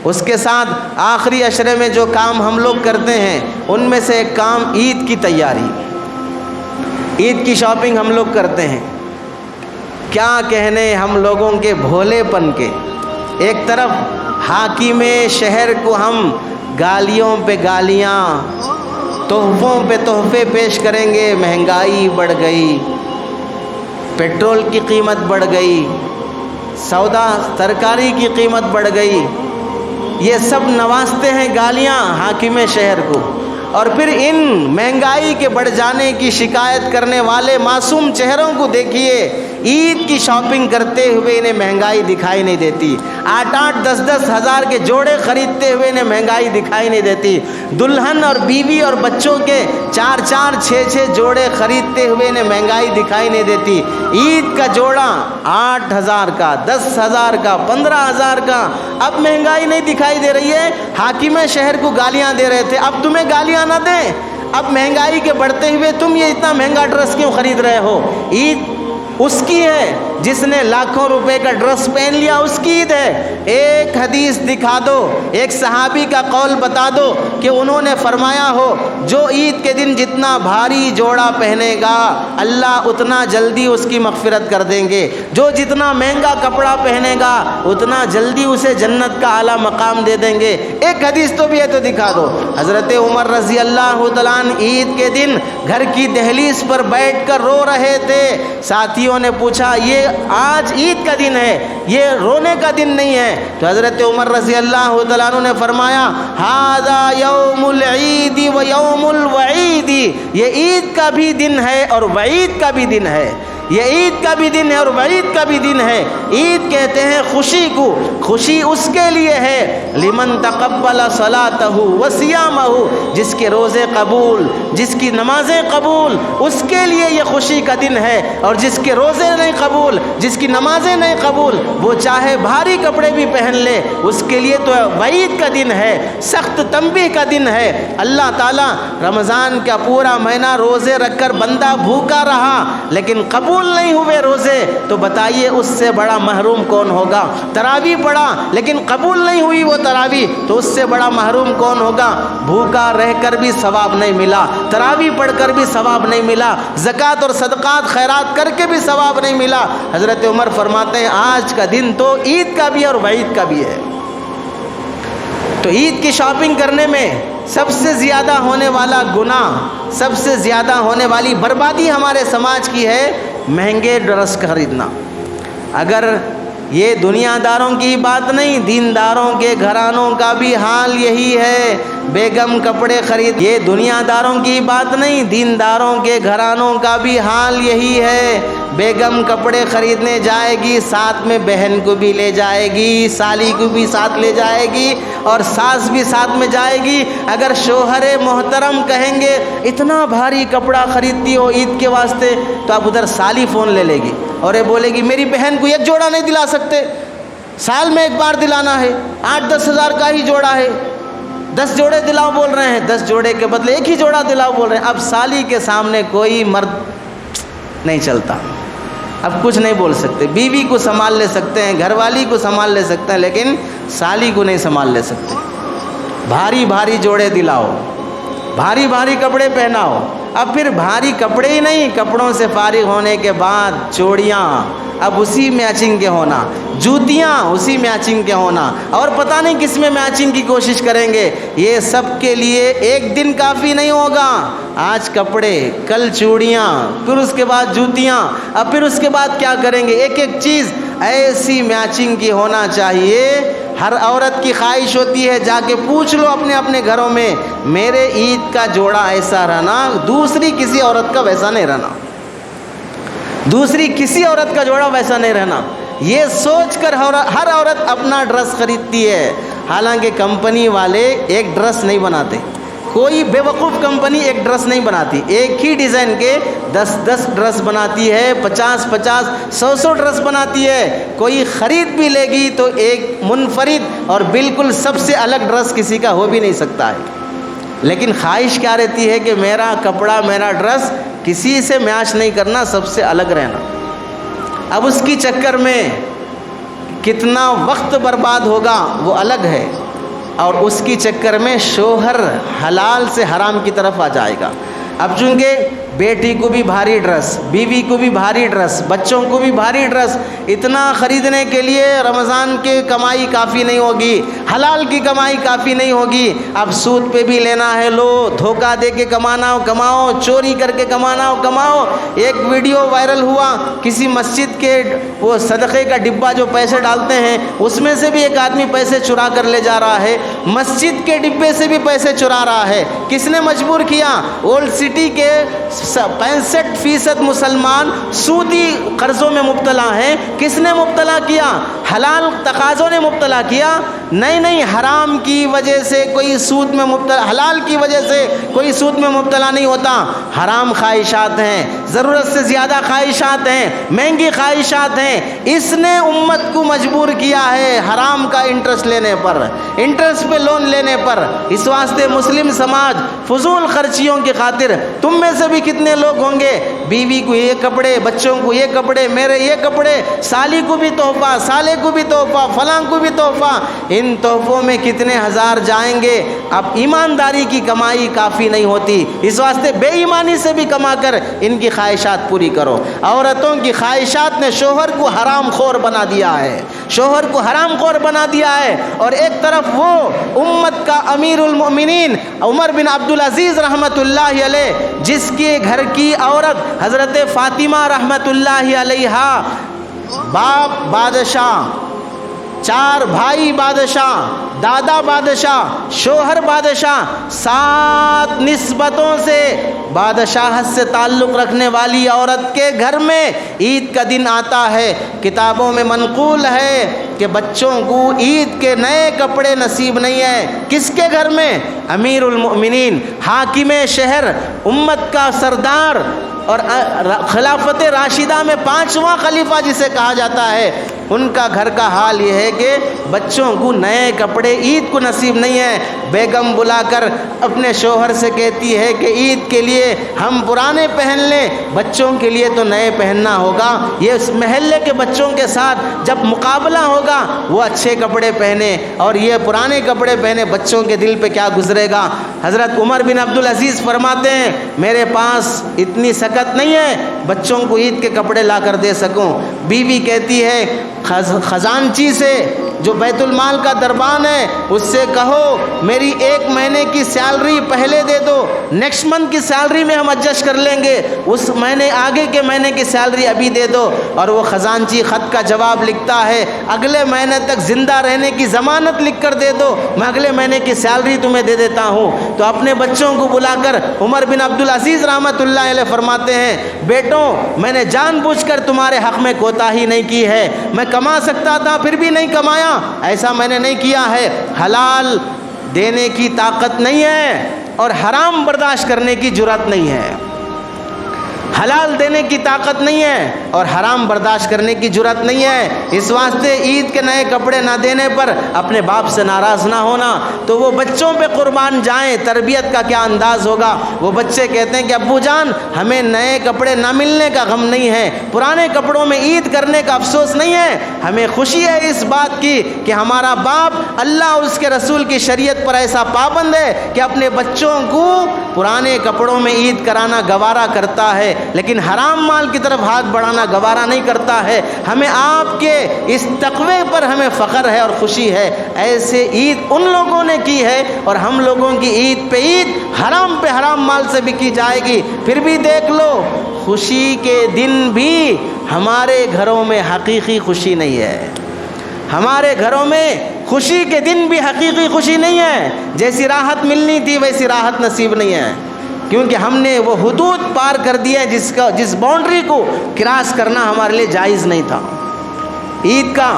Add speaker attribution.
Speaker 1: اس کے ساتھ آخری عشرے میں جو کام ہم لوگ کرتے ہیں ان میں سے ایک کام عید کی تیاری، عید کی شاپنگ ہم لوگ کرتے ہیں۔ کیا کہنے ہم لوگوں کے بھولے پن کے، ایک طرف حاکم شہر کو ہم گالیوں پہ گالیاں، تحفوں پہ تحفے پیش کریں گے، مہنگائی بڑھ گئی، پیٹرول کی قیمت بڑھ گئی، سودا ترکاری کی قیمت بڑھ گئی، یہ سب نوازتے ہیں گالیاں حاکم شہر کو، اور پھر ان مہنگائی کے بڑھ جانے کی شکایت کرنے والے معصوم چہروں کو دیکھیے، عید کی شاپنگ کرتے ہوئے انہیں مہنگائی دکھائی نہیں دیتی، 8-8 10-10 ہزار کے جوڑے خریدتے ہوئے انہیں مہنگائی دکھائی نہیں دیتی، دلہن اور بیوی اور بچوں کے 4-4 6-6 جوڑے خریدتے ہوئے انہیں مہنگائی دکھائی نہیں دیتی، عید کا جوڑا 8,000 کا، 10,000 کا، 15,000 کا، اب مہنگائی نہیں دکھائی دے رہی ہے، حاکم شہر کو گالیاں دے رہے تھے، اب تمہیں گالیاں نہ دیں، اب مہنگائی کے بڑھتے ہوئے تم یہ اتنا مہنگا ڈریس کیوں خرید رہے ہو؟ عید اس کی ہے جس نے لاکھوں روپے کا ڈریس پہن لیا، اس کی عید ہے۔ ایک حدیث دکھا دو، ایک صحابی کا قول بتا دو کہ انہوں نے فرمایا ہو جو عید کے دن جتنا بھاری جوڑا پہنے گا اللہ اتنا جلدی اس کی مغفرت کر دیں گے، جو جتنا مہنگا کپڑا پہنے گا اتنا جلدی اسے جنت کا اعلیٰ مقام دے دیں گے۔ ایک حدیث تو بھی ہے تو دکھا دو۔ حضرت عمر رضی اللہ تعالیٰ عنہ عید کے دن گھر کی دہلیز پر بیٹھ کر رو رہے تھے، ساتھیوں نے پوچھا یہ آج عید کا دن ہے، یہ رونے کا دن نہیں ہے، تو حضرت عمر رضی اللہ تعالیٰ عنہ نے فرمایا ھذا یوم العید و یوم الوعید، یہ عید کا بھی دن ہے اور وعید کا بھی دن ہے، یہ عید کا بھی دن ہے اور وعید کا بھی دن ہے۔ عید کہتے ہیں خوشی کو، خوشی اس کے لیے ہے لمن تقبل صلاتہ وصیامہ، جس کے روزے قبول، جس کی نمازیں قبول، اس کے لیے یہ خوشی کا دن ہے، اور جس کے روزے نہیں قبول، جس کی نمازیں نہیں قبول، وہ چاہے بھاری کپڑے بھی پہن لے اس کے لیے تو وعید کا دن ہے، سخت تنبیہ کا دن ہے۔ اللہ تعالیٰ رمضان کا پورا مہینہ روزے رکھ کر بندہ بھوکا رہا لیکن قبول نہیں ہوئے روزے، تو بتائیے اس سے بڑا محروم کون ہوگا؟ تراویح پڑھا لیکن قبول نہیں ہوئی وہ تراویح، تو اس سے بڑا محروم کون ہوگا؟ بھوکا رہ کر بھی ثواب نہیں ملا، تراویح پڑھ کر بھی ثواب نہیں ملا، زکوٰۃ اور صدقات خیرات کر کے بھی ثواب نہیں ملا۔ حضرت عمر فرماتے ہیں آج کا دن تو عید کا بھی اور وعید کا بھی ہے۔ تو عید کی شاپنگ کرنے میں سب سے زیادہ ہونے والا گناہ، سب سے زیادہ ہونے والی بربادی ہمارے سماج کی ہے مہنگے ڈریس خریدنا۔ اگر یہ دنیا داروں کی بات نہیں، دینداروں کے گھرانوں کا بھی حال یہی ہے، بیگم کپڑے خرید، یہ دنیا داروں کی بات نہیں، دینداروں کے گھرانوں کا بھی حال یہی ہے، بیگم کپڑے خریدنے جائے گی ساتھ میں بہن کو بھی لے جائے گی، سالی کو بھی ساتھ لے جائے گی اور ساس بھی ساتھ میں جائے گی۔ اگر شوہر محترم کہیں گے اتنا بھاری کپڑا خریدتی ہو عید کے واسطے، تو اب ادھر سالی فون لے لے گی اور یہ بولے گی میری بہن کو ایک جوڑا نہیں دلا سکتے، سال میں ایک بار دلانا ہے، 8-10 ہزار کا ہی جوڑا ہے، 10 جوڑے دلاؤ بول رہے ہیں، 10 جوڑے کے بدلے ایک ہی جوڑا دلاؤ بول رہے ہیں۔ اب سالی کے سامنے کوئی مرد نہیں چلتا، اب کچھ نہیں بول سکتے، بیوی کو سنبھال لے سکتے ہیں، گھر والی کو سنبھال لے سکتے ہیں لیکن سالی کو نہیں سنبھال لے سکتے۔ بھاری بھاری جوڑے دلاؤ، بھاری بھاری کپڑے پہناؤ، اب پھر بھاری کپڑے ہی نہیں، کپڑوں سے فارغ ہونے کے بعد چوڑیاں اب اسی میچنگ کے ہونا، جوتیاں اسی میچنگ کے ہونا، اور پتہ نہیں کس میں میچنگ کی کوشش کریں گے۔ یہ سب کے لیے ایک دن کافی نہیں ہوگا، آج کپڑے، کل چوڑیاں، پھر اس کے بعد جوتیاں، اب پھر اس کے بعد کیا کریں گے؟ ایک ایک چیز ایسی میچنگ کی ہونا چاہیے۔ ہر عورت کی خواہش ہوتی ہے، جا کے پوچھ لو اپنے اپنے گھروں میں، میرے عید کا جوڑا ایسا رہنا، دوسری کسی عورت کا ویسا نہیں رہنا، دوسری کسی عورت کا جوڑا ویسا نہیں رہنا۔ یہ سوچ کر ہر عورت اپنا ڈریس خریدتی ہے، حالانکہ کمپنی والے ایک ڈریس نہیں بناتے، کوئی بے وقوف کمپنی ایک ڈریس نہیں بناتی، ایک ہی ڈیزائن کے 10 ڈریس بناتی ہے، 50 100 ڈریس بناتی ہے۔ کوئی خرید بھی لے گی تو ایک منفرد اور بالکل سب سے الگ ڈریس کسی کا ہو بھی نہیں سکتا ہے، لیکن خواہش کیا رہتی ہے کہ میرا کپڑا، میرا ڈریس کسی سے میچ نہیں کرنا، سب سے الگ رہنا۔ اب اس کی چکر میں کتنا وقت برباد ہوگا وہ الگ ہے، اور اس کی چکر میں شوہر حلال سے حرام کی طرف آ جائے گا. اب چونکہ بیٹی کو بھی بھاری ڈریس، بیوی کو بھی بھاری ڈریس، بچوں کو بھی بھاری ڈریس، اتنا خریدنے کے لیے رمضان کی کمائی کافی نہیں ہوگی، حلال کی کمائی کافی نہیں ہوگی. اب سود پہ بھی لینا ہے، لو، دھوکہ دے کے کمانا ہو کماؤ، چوری کر کے کمانا ہو کماؤ. ایک ویڈیو وائرل ہوا، کسی مسجد کے وہ صدقے کا ڈبہ جو پیسے ڈالتے ہیں اس میں سے بھی ایک آدمی پیسے چرا کر لے جا رہا ہے، مسجد کے ڈبے سے بھی پیسے چرا رہا ہے. کس نے مجبور کیا؟ اولڈ سٹی کے 65% مسلمان سودی قرضوں میں مبتلا ہیں. کس نے مبتلا کیا؟ حلال تقاضوں نے مبتلا کیا؟ نہیں، حرام کی وجہ سے کوئی سود میں مبتلا، حلال کی وجہ سے کوئی سود میں مبتلا نہیں ہوتا. حرام خواہشات ہیں، ضرورت سے زیادہ خواہشات ہیں، مہنگی خواہشات ہیں. اس نے امت کو مجبور کیا ہے حرام کا انٹرسٹ لینے پر، انٹرسٹ پہ لون لینے پر. اس واسطے مسلم سماج فضول خرچیوں کی خاطر، تم میں سے بھی کتنے لوگ ہوں گے بیوی کو یہ کپڑے، بچوں کو یہ کپڑے، میرے یہ کپڑے، سالی کو بھی تحفہ، سالے کو بھی تحفہ، فلاں کو بھی تحفہ. ان تحفوں میں کتنے ہزار جائیں گے. اب ایمانداری کی کمائی کافی نہیں ہوتی، اس واسطے بے ایمانی سے بھی کما کر ان کی خواہشات پوری کرو. عورتوں کی خواہشات نے شوہر کو حرام خور بنا دیا ہے، شوہر کو حرام خور بنا دیا ہے. اور ایک طرف وہ امت کا امیر المؤمنین عمر بن عبدالعزیز رحمۃ اللہ علیہ، جس کے گھر کی عورت حضرت فاطمہ رحمۃ اللہ علیہا، باپ بادشاہ، 4 بھائی بادشاہ، دادا بادشاہ، شوہر بادشاہ، 7 نسبتوں سے بادشاہت سے تعلق رکھنے والی عورت کے گھر میں عید کا دن آتا ہے. کتابوں میں منقول ہے کہ بچوں کو عید کے نئے کپڑے نصیب نہیں ہیں. کس کے گھر میں؟ امیر المؤمنین، حاکم شہر، امت کا سردار اور خلافت راشدہ میں 5واں خلیفہ جسے کہا جاتا ہے، ان کا گھر کا حال یہ ہے کہ بچوں کو نئے کپڑے عید کو نصیب نہیں ہیں. بیگم بلا کر اپنے شوہر سے کہتی ہے کہ عید کے لیے ہم پرانے پہن لیں، بچوں کے لیے تو نئے پہننا ہوگا. یہ اس محلے کے بچوں کے ساتھ جب مقابلہ ہوگا وہ اچھے کپڑے پہنے اور یہ پرانے کپڑے پہنے، بچوں کے دل پہ کیا گزرے گا. حضرت عمر بن عبدالعزیز فرماتے ہیں میرے پاس اتنی سکت نہیں ہے بچوں کو عید کے کپڑے لا کر دے سکوں. بیوی کہتی ہے خزانچی سے جو بیت المال کا دربان ہے اس سے کہو میری 1 مہینے کی سیلری پہلے دے دو، نیکسٹ منتھ کی سیلری میں ہم ایڈجسٹ کر لیں گے، اس مہینے آگے کے مہینے کی سیلری ابھی دے دو. اور وہ خزانچی خط کا جواب لکھتا ہے اگلے مہینے تک زندہ رہنے کی ضمانت لکھ کر دے دو، میں اگلے مہینے کی سیلری تمہیں دے دیتا ہوں. تو اپنے بچوں کو بلا کر عمر بن عبدالعزیز رحمۃ اللہ علیہ فرماتے ہیں بیٹوں میں نے جان بوجھ کر تمہارے حق میں کوتاہی نہیں کی ہے، میں کما سکتا تھا پھر بھی نہیں کمایا، ایسا میں نے نہیں کیا ہے. حلال دینے کی طاقت نہیں ہے اور حرام برداشت کرنے کی جرات نہیں ہے. حلال دینے کی طاقت نہیں ہے اور حرام برداشت کرنے کی جرات نہیں ہے. اس واسطے عید کے نئے کپڑے نہ دینے پر اپنے باپ سے ناراض نہ ہونا. تو وہ بچوں پہ قربان جائیں، تربیت کا کیا انداز ہوگا. وہ بچے کہتے ہیں کہ ابو جان ہمیں نئے کپڑے نہ ملنے کا غم نہیں ہے، پرانے کپڑوں میں عید کرنے کا افسوس نہیں ہے، ہمیں خوشی ہے اس بات کی کہ ہمارا باپ اللہ اور اس کے رسول کی شریعت پر ایسا پابند ہے کہ اپنے بچوں کو پرانے کپڑوں میں عید کرانا گوارا کرتا ہے، لیکن حرام مال کی طرف ہاتھ بڑھانا گوارا نہیں کرتا ہے. ہمیں آپ کے اس تقوی پر ہمیں فخر ہے اور خوشی ہے. ایسے عید ان لوگوں نے کی ہے اور ہم لوگوں کی عید پہ عید حرام پہ حرام مال سے بھی کی جائے گی. پھر بھی دیکھ لو خوشی کے دن بھی ہمارے گھروں میں حقیقی خوشی نہیں ہے، ہمارے گھروں میں خوشی کے دن بھی حقیقی خوشی نہیں ہے. جیسی راحت ملنی تھی ویسی راحت نصیب نہیں ہے، کیونکہ ہم نے وہ حدود پار کر دیا جس باؤنڈری کو کراس کرنا ہمارے لیے جائز نہیں تھا. عید کا